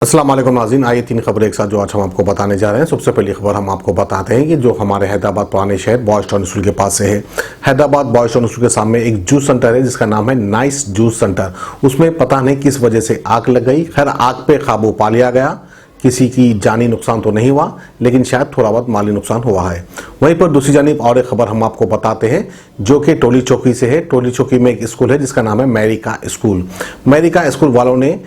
अस्सलाम वालेकुम नाज़रीन, आइए तीन खबरें एक साथ जो आज हम आपको बताने जा रहे हैं। सबसे पहली खबर हम आपको बताते हैं कि जो हमारे हैदराबाद पुराने शहर बॉयज टाउन स्कूल के पास से है। हैदराबाद बॉयज टाउन स्कूल के सामने एक जूस सेंटर है जिसका नाम है नाइस जूस सेंटर। उसमें पता नहीं किस वजह से आग लग गई। खैर, आग पे काबू पा लिया गया, किसी की जानी नुकसान तो नहीं हुआ, लेकिन शायद थोड़ा बहुत माली नुकसान हुआ है। वहीं पर दूसरी जानिब और एक खबर हम आपको बताते हैं जो कि टोली चौकी से है। टोली चौकी में एक स्कूल है जिसका नाम है मैरिका स्कूल। मैरिका स्कूल वालों ने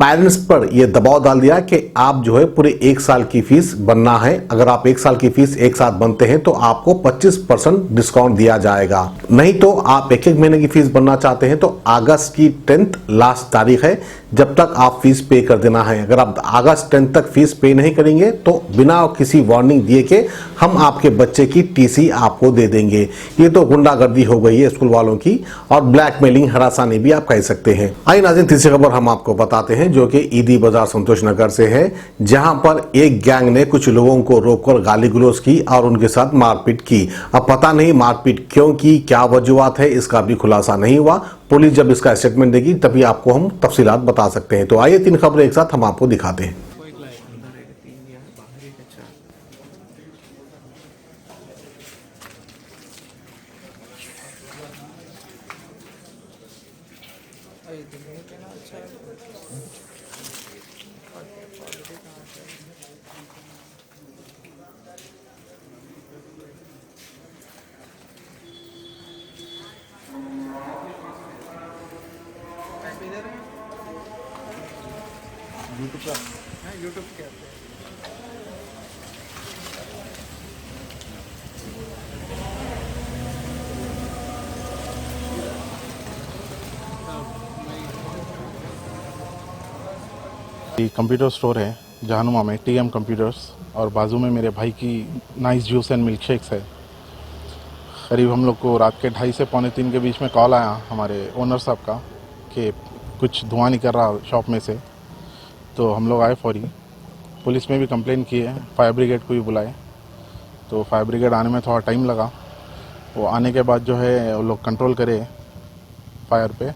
पेरेंट्स पर यह दबाव डाल दिया कि आप जो है पूरे एक साल की फीस बनना है। अगर आप एक साल की फीस एक साथ बनते हैं तो आपको 25% डिस्काउंट दिया जाएगा, नहीं तो आप एक महीने की फीस बनना चाहते हैं तो अगस्त की 10th लास्ट तारीख है, जब तक आप फीस पे कर देना है। अगर आप अगस्त 10 तक फीस पे नहीं करेंगे तो बिना किसी वार्निंग दिए के हम आपके बच्चे की टीसी आपको दे देंगे। ये तो गुंडागर्दी हो गई है स्कूल वालों की, और ब्लैकमेलिंग, हरासानी भी आप कह सकते हैं। आइए नाज़रीन, तीसरी खबर हम आपको बताते हैं जो कि ईदी बाजार संतोष नगर से है, जहां पर एक गैंग ने कुछ लोगों को रोककर गाली गलौज की और उनके साथ मारपीट की। अब पता नहीं मारपीट क्यों की, क्या वजूहत है, इसका भी खुलासा नहीं हुआ। पुलिस जब इसका स्टेटमेंट देगी तभी आपको हम तफसीलात बता सकते हैं। तो आइए तीन खबरें एक साथ हम आपको दिखाते हैं। यूट्यूब के कंप्यूटर स्टोर है जहानुमा में, टीएम कंप्यूटर्स, और बाजू में मेरे भाई की nice juice and milk shakes है। करीब हम लोग को रात के 2:30 से 2:45 के बीच में कॉल आया हमारे ओनर साहब का कि कुछ धुआं निकल रहा शॉप में से। तो हम लोग आए फौरी, पुलिस में भी कंप्लेन की है, फायर ब्रिगेड को भी बुलाए। तो फायर ब्रिगेड आने में थोड़ा टाइम लगा। वो आने के बाद जो है वो लोग कंट्रोल करे फायर पे,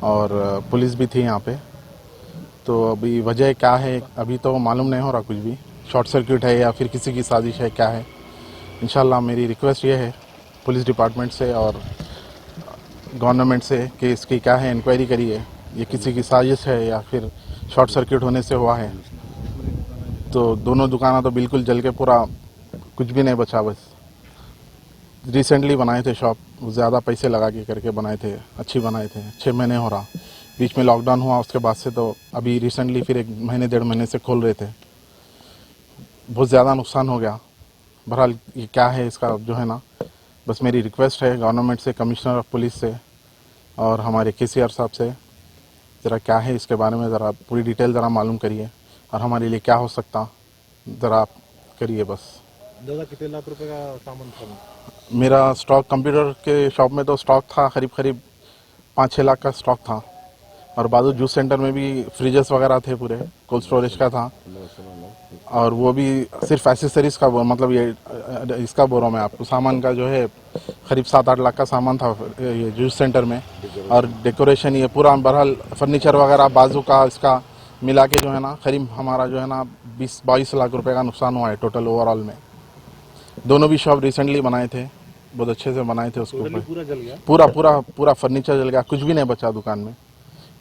और पुलिस भी थी यहाँ पे। तो अभी वजह क्या है अभी तो मालूम नहीं हो रहा कुछ भी, शॉर्ट सर्किट है या फिर किसी की साजिश है, क्या है। इंशाल्लाह मेरी रिक्वेस्ट ये है पुलिस डिपार्टमेंट से और गवर्नमेंट से कि इसकी क्या है इंक्वायरी करिए, ये किसी की साजिश है या फिर शॉर्ट सर्किट होने से हुआ है। तो दोनों दुकानें तो बिल्कुल जल के पूरा कुछ भी नहीं बचा। बस रिसेंटली बनाए थे शॉप, ज़्यादा पैसे लगा के करके बनाए थे, अच्छी बनाए थे, 6 महीने हो रहा। बीच में लॉकडाउन हुआ, उसके बाद से तो अभी रिसेंटली फिर 1 महीने 1.5 महीने से खोल रहे थे। बहुत ज़्यादा नुकसान हो गया। बहरहाल ये क्या है इसका जो है ना, बस मेरी रिक्वेस्ट है गवर्नमेंट से, कमिश्नर ऑफ पुलिस से और हमारे केसीआर साहब से, ज़रा क्या है इसके बारे में ज़रा पूरी डिटेल ज़रा मालूम करिए और हमारे लिए क्या हो सकता ज़रा आप करिए बस। दादा कितने लाख रुपए का सामान था? मेरा स्टॉक कंप्यूटर के शॉप में तो स्टॉक था करीब 5-6 लाख का स्टॉक था, और बाजू जूस सेंटर में भी फ्रिजेस वगैरह थे, पूरे कोल्ड स्टोरेज का था, और वो भी सिर्फ एसेसरीज का, मतलब ये इसका बोल रहा हूँ मैं आपको, सामान का जो है करीब 7-8 लाख का सामान था ये जूस सेंटर में, और डेकोरेशन ये पूरा बहरहाल फर्नीचर वगैरह बाजू का इसका मिला के जो है ना करीब हमारा जो है ना 20-22 लाख रुपए का नुकसान हुआ है टोटल ओवरऑल में। दोनों भी शॉप रिसेंटली बनाए थे, बहुत अच्छे से बनाए थे उसके ऊपर। पूरा जल गया? पूरा फर्नीचर जल गया, कुछ भी नहीं बचा दुकान में।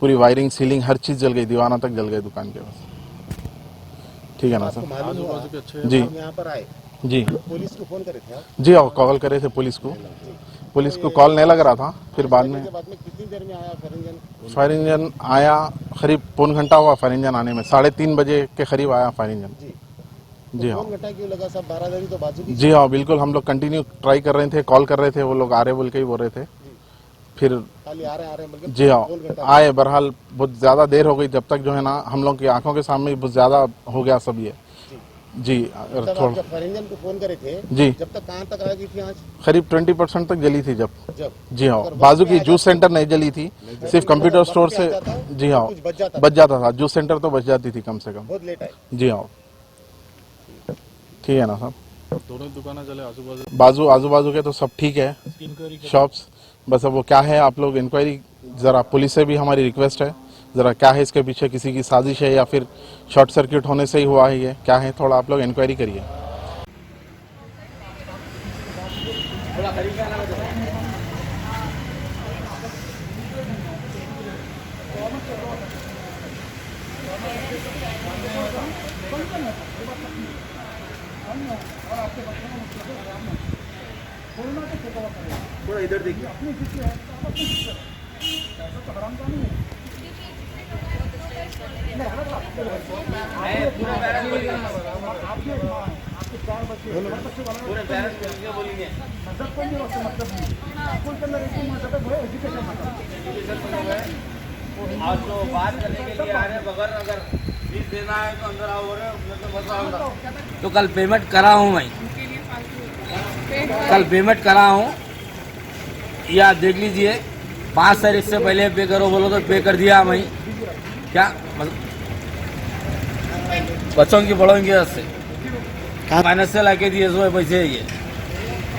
पूरी वायरिंग, सीलिंग, हर चीज़ जल गई, दीवाना तक जल गई दुकान के बस। ठीक है ना सर? जी यहाँ पर आए, जी पुलिस को फोन करे थे आप? जी, और कॉल करे थे पुलिस को। पुलिस को कॉल नहीं लग रहा था, फिर बाद में कितनी देर में आया फायर इंजन? फायर इंजन आया, करीब पौन घंटा हुआ फायर इंजन आने में, 3:30 बजे के करीब आया फायर इंजन। जी हाँ। घंटा क्यों लगा? सब बारादरी तो बाजू की। जी हाँ, बिल्कुल, हम लोग कंटिन्यू ट्राई कर रहे थे, कॉल कर रहे थे, वो लोग आ रहे बोल के ही बोल रहे थे। फिर खाली आ रहे मतलब जी हाँ आए, बहरहाल बहुत ज़्यादा देर हो गई, जब तक जो है ना हम लोग की आंखों के सामने बहुत ज़्यादा हो गया सब ये। जी थोड़ा जब फायर इंजन को फोन करे थे जी, जब तक कहाँ तक आ गई थी आँच? करीब 20% तक जली थी जब। जब जी हाँ, बाजू की जूस सेंटर नहीं जली थी, सिर्फ कंप्यूटर स्टोर से। जी हाँ, बच जाता था, जूस सेंटर तो बच जाती थी कम से कम। बहुत लेट आए। जी हाँ, ठीक है ना साहब? दोनों दुकानें चले आजू बाजू के तो सब ठीक है शॉप्स, बस अब वो क्या है आप लोग इंक्वायरी ज़रा पुलिस से भी हमारी रिक्वेस्ट है ज़रा क्या है इसके पीछे, किसी की साजिश है या फिर शॉर्ट सर्किट होने से ही हुआ है, ये क्या है, थोड़ा आप लोग इंक्वायरी करिए। आज तो बात करने के लिए आ रहे हैं, बगैर अगर फीस देना है तो अंदर आओ रहे तो कल पेमेंट करा हूँ मैं, कल पेमेंट करा हूँ, या देख लीजिए 5 तारीख से पहले पे करो बोलो तो पे कर दिया मैं। क्या बच्चों की बड़ों की वजह से माइनस से लाके दिए सो पैसे, ये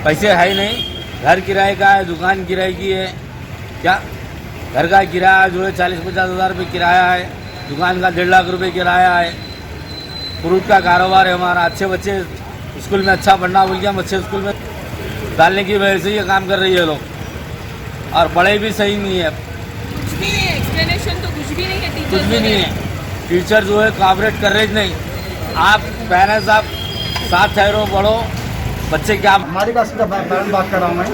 पैसे है ही नहीं। घर किराए का है, दुकान किराए की है, क्या घर का किराया जो है 40-50 हज़ार रुपये किराया है, दुकान का 1.5 लाख रुपये किराया है, फ्रूट का कारोबार है हमारा। अच्छे बच्चे स्कूल में अच्छा पढ़ना बोल के हम अच्छे स्कूल में डालने की वजह से ये काम कर रही है लोग, और पढ़ाई भी सही नहीं है, कुछ भी नहीं है, एक्सप्लेनेशन तो कुछ भी नहीं है, टीचर कुछ भी नहीं है। टीचर जो है कोऑपरेट कर रहे नहीं। आप पेरेंट्स आप साथ ठहरो, पढ़ो, बच्चे क्या। हमारी क्लास का मैडम बात कर रहा हूँ मैं।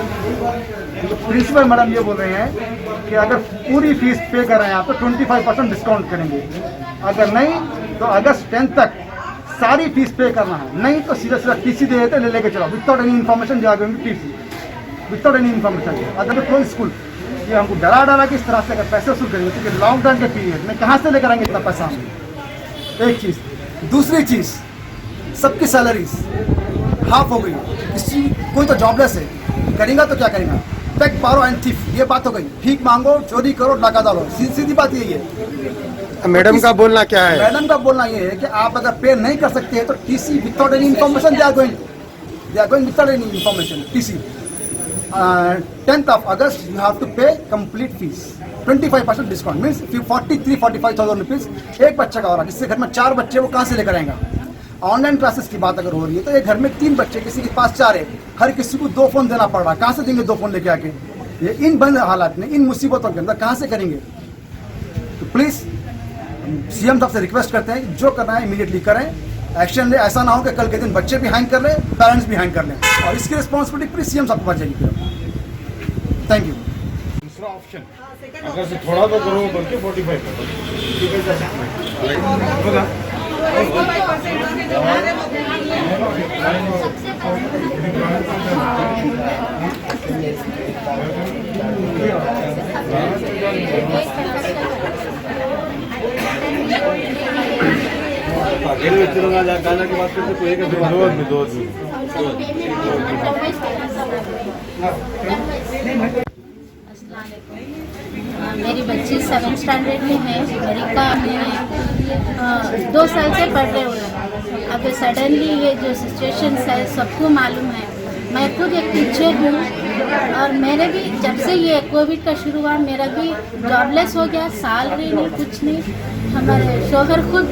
प्रिंसिपल मैडम ये बोल रहे हैं कि अगर पूरी फीस पे कर रहे हैं आप तो 25% डिस्काउंट करेंगे, अगर नहीं तो अगस्त 10 तक सारी फीस पे करना है, नहीं तो सीधा सीधा टीसी दे देते, ले लेके चलो विदाउट एनी इन्फॉर्मेशन। जा टीसी विदाउट एनी इन्फॉर्मेशन। अगर कोई स्कूल ये हमको डरा डरा कि इस तरह से अगर पैसे वसूल करेंगे, क्योंकि लॉकडाउन के पीरियड में कहाँ से लेकर आएंगे इतना पैसा हम? एक चीज़। दूसरी चीज़, सबकी सैलरीज हाफ हो गई, किसी कोई तो जॉबलेस है, करेगा तो क्या करेगा? टेक पारो एंड थीफ, ये बात हो गई। भीख मांगो, चोरी करो, डाका डालो, सीधी बात यही है। मैडम का बोलना क्या है? मैडम का बोलना ये है कि आप अगर पे नहीं कर सकते हैं तो TC without any information they are going without any information TC. 10th of August you have to pay complete fees, 25% discount means 43-45,000 rupees एक बच्चे का हो रहा है, जिससे घर में 4 बच्चे वो कहाँ से लेकर आएगा? ऑनलाइन क्लासेस की बात अगर हो रही है तो एक घर में 3 बच्चे, किसी के पास 4 है, हर किसी को 2 फ़ोन देना पड़ रहा है, कहाँ से देंगे 2 फ़ोन लेके आके? ये इन बंद हालात में, इन मुसीबतों के अंदर कहाँ से करेंगे? तो प्लीज़ सीएम साहब से रिक्वेस्ट करते हैं कि जो करना है इमीडिएटली करें, एक्शन ले। ऐसा ना हो कि कल के दिन बच्चे भी हैंग कर लें, पेरेंट्स भी हैंग कर लें, और इसकी रिस्पॉन्सिबिलिटी पूरी सीएम साहब को जाएगी। Thank you. दूसरा ऑप्शन अगर से थोड़ा तो करो बोल के 45%। मेरी बच्ची 7th स्टैंडर्ड में है, अमेरिका में 2 साल से पढ़ रहे हो। अब सडनली ये जो सिचुएशन है सबको मालूम है। मैं खुद एक टीचर हूँ, और मैंने भी जब से ये कोविड का शुरू हुआ मेरा भी जॉबलेस हो गया, सैलरी नहीं, कुछ नहीं। हमारे शोहर खुद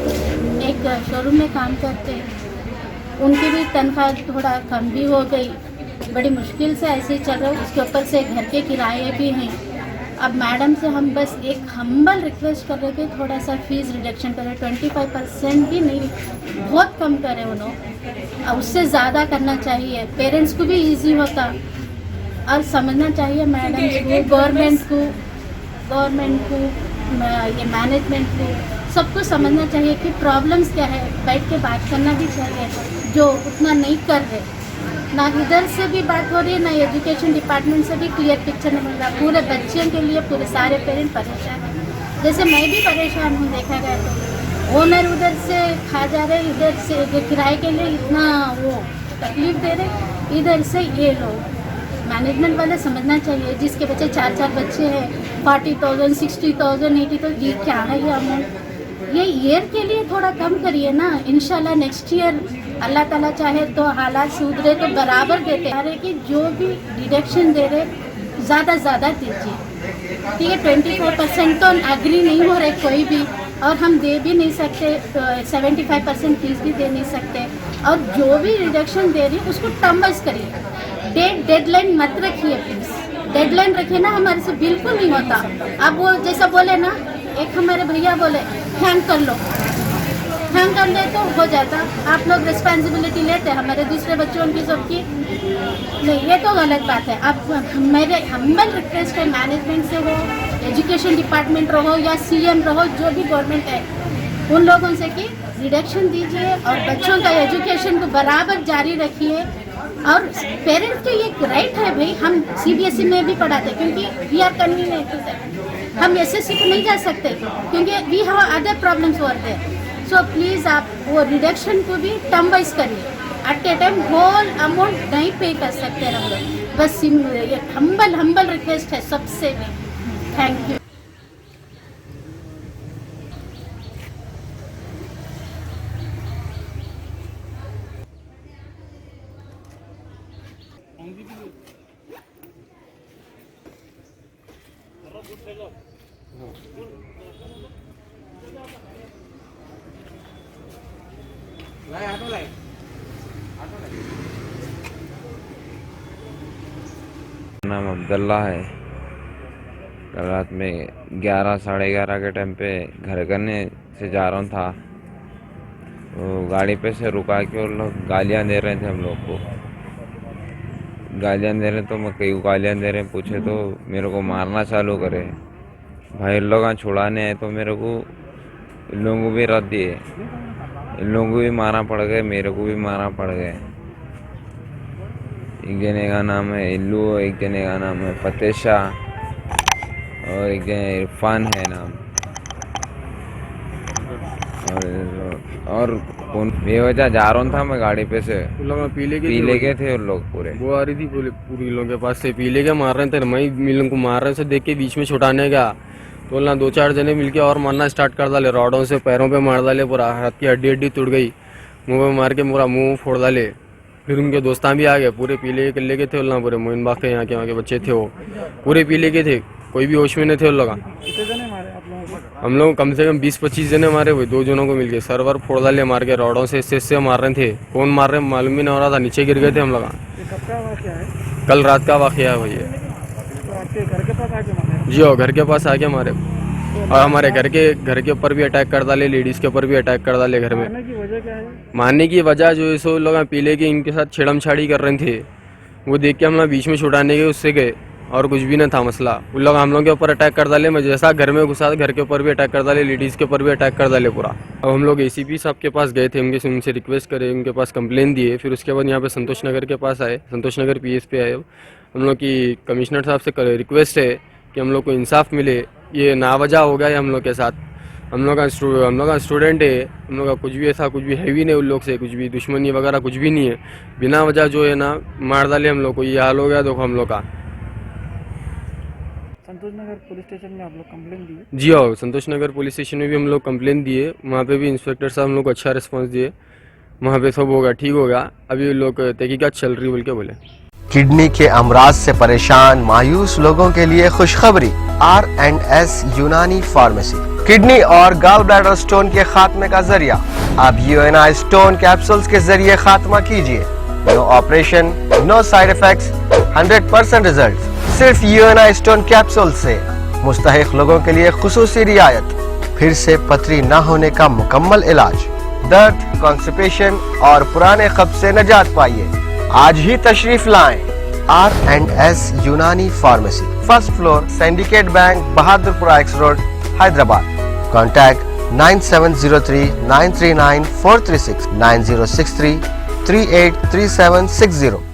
एक शोरूम में काम करते हैं, उनकी भी तनख्वाह थोड़ा कम भी हो गई, बड़ी मुश्किल से ऐसे ही चल रहा है। उसके ऊपर से घर के किराए भी हैं। अब मैडम से हम बस एक हम्बल रिक्वेस्ट कर रहे थे, थोड़ा सा फीस रिडक्शन करें, 25% भी नहीं, बहुत कम करें उन्होंने, अब उससे ज़्यादा करना चाहिए। पेरेंट्स को भी इजी होता, और समझना चाहिए मैडम को, गवर्नमेंट को, ये मैनेजमेंट को, सबको समझना चाहिए कि प्रॉब्लम्स क्या है, बैठ के बात करना भी चाहिए, जो उतना नहीं कर रहे। ना इधर से भी बात हो रही है, ना एजुकेशन डिपार्टमेंट से भी क्लियर पिक्चर नहीं मिल रहा। पूरे बच्चों के लिए पूरे सारे पेरेंट परेशान हैं, जैसे मैं भी परेशान हूँ। देखा गया तो ओनर उधर से खा जा रहे, इधर से किराए के लिए इतना वो तकलीफ दे रहे, इधर से ये लोग मैनेजमेंट वाले समझना चाहिए। जिसके बच्चे 4 बच्चे हैं, 40,000, 60,000, 80,000, ये क्या है ये अमाउंट? ये ईयर के लिए थोड़ा कम करिए ना। इंशाल्लाह नेक्स्ट ईयर अल्लाह ताला चाहे तो हालात सुधरे तो बराबर देते हैं कि जो भी डिडक्शन दे रहे ज़्यादा दीजिए। ठीक है 24% तो एग्री नहीं हो रहे कोई भी, और हम दे भी नहीं सकते, 75% फीस भी दे नहीं सकते, और जो भी रिडक्शन दे रही उसको टर्म वाइज करिए, डेडलाइन मत रखिए प्लीज़। डेडलाइन रखिए ना, हमारे से बिल्कुल नहीं होता। अब वो जैसा बोले ना, एक हमारे भैया बोले हैंग कर लो, हैंग कर ले तो हो जाता। आप लोग रिस्पॉन्सिबिलिटी लेते, हमारे दूसरे बच्चों की सबकी नहीं, ये तो गलत बात है। अब मेरे हम्बल रिक्वेस्ट है मैनेजमेंट से हो, एजुकेशन डिपार्टमेंट रहो या सीएम रहो, जो भी गवर्नमेंट है, उन लोगों से कि रिडक्शन दीजिए और बच्चों का एजुकेशन को बराबर जारी रखिए। और पेरेंट्स के ये राइट है भाई, हम सीबीएसई में भी पढ़ाते क्योंकि वी आर कन्वीनियंट, हम एसएससी को नहीं जा सकते क्योंकि we have other problems over there. So please आप वो रिडक्शन को भी टर्म वाइज करिए, at a time whole amount नहीं पे कर सकते हम लोग। बस ये हम्बल रिक्वेस्ट है सबसे भी। Thank you. नाम अब्दुल्ला है। कल रात में 11 साढ़े 11 के टाइम पे घर करने से जा रहा था, तो गाड़ी पे से रुका के वो लोग गालियाँ दे रहे थे हम लोग को। गालियाँ दे रहे तो मैं कई गालियाँ दे रहे पूछे तो मेरे को मारना चालू करे। भाई इन लोग छुड़ाने आए तो मेरे को इन लोगों को भी रद्द दिए, इन लोगों को भी मारना पड़ गए, मेरे को भी मारना पड़ गए। एक जने का नाम है इल्लू, एक जने का नाम है फतेह शाह और एक जने इरफान है नाम। और बेवजह जा रहा था मैं गाड़ी पे से, पीले के थे उन लोग पूरे। वो आ रही थी पूरी लोगों के पास से, पीले के मार रहे थे, मैं मिलन को मार रहे थे, देख के बीच में छुटाने का तो ना 2-4 जने मिलके और मारना स्टार्ट कर डाले, रॉडों से पैरों पे मार डाले, पूरा हाथ की हड्डी टूट गई, मुंह पे मार के पूरा मुंह फोड़ डाले। फिर उनके दोस्तान भी आ गए, पूरे पीले के किले के थे उन पूरे मोइन बाग के यहाँ के बच्चे थे, वो पूरे पीले के थे, कोई भी होश में नहीं थे उन लोग। हम लोग कम से कम 20-25 जने मारे हुए, 2 जनों को मिलके सर्वर फोड़ डाले मार के, रॉडों से इससे मार रहे थे। कौन मार रहे मालूम भी नहीं हो रहा था, नीचे गिर गए थे हम लोग। कल रात का वाकया है भैया जी, हो घर के पास आके मारे, और हमारे घर के ऊपर भी अटैक कर डाले, लेडीज़ के ऊपर भी अटैक कर डाले घर में। मारने की वजह जो है सो लोग पीले के इनके साथ छेड़म छाड़ी कर रहे थे, वो देख के हम लोग बीच में छुड़ाने के उससे गए, और कुछ भी नहीं था मसला। उन लोग हम लोग के ऊपर अटैक कर डाले, मैं जैसा घर में घुसा घर के ऊपर भी अटैक कर डाले, लेडीज़ के ऊपर भी अटैक कर डाले पूरा। अब हम लोग एसीपी साहब के पास गए थे, उनसे रिक्वेस्ट करे, उनके पास कंप्लेन दिए, फिर उसके बाद यहाँ पे संतोष नगर के पास आए, संतोष नगर पीएस पे आए। हम लोग की कमिश्नर साहब से रिक्वेस्ट है कि हम लोग को इंसाफ मिले, ये नावजह हो गया है हम लोग के साथ। हम लोग का स्टूडेंट है, हम लोग का कुछ भी ऐसा कुछ भी हैवी नहीं, उन लोग से कुछ भी दुश्मनी वगैरह कुछ भी नहीं है, बिना वजह जो है ना मार डाले हम लोग को, ये हाल हो गया देखो हम लोग का। संतोष नगर पुलिस स्टेशन में आप लोग कंप्लेन दिए? जी हाँ, संतोष नगर पुलिस स्टेशन में भी हम लोग कंप्लेन दिए, वहाँ पे भी इंस्पेक्टर साहब हम लोग को अच्छा रिस्पांस दिए, वहाँ पे सब होगा ठीक होगा, अभी लोग तहकीकात चल रही बोल के बोले। किडनी के अमराज से परेशान मायूस लोगों के लिए खुशखबरी, R&S यूनानी फार्मेसी किडनी और गॉल ब्लैडर स्टोन के खात्मे का जरिया। अब UNI स्टोन कैप्सूल्स के जरिए खात्मा कीजिए, no operation, no side effects, 100% result. सिर्फ UNI स्टोन कैप्सूल से मुस्तहिक लोगों के लिए खुसूसी रियायत, फिर से पथरी न होने का मुकम्मल इलाज, दर्द, कॉन्स्टिपेशन और पुराने कब्ज से निजात पाइए। आज ही तशरीफ लाएं। R&S यूनानी pharmacy, first floor, syndicate bank, Bahadurpura X road, Hyderabad. Contact 9703 939 436 9063 383760।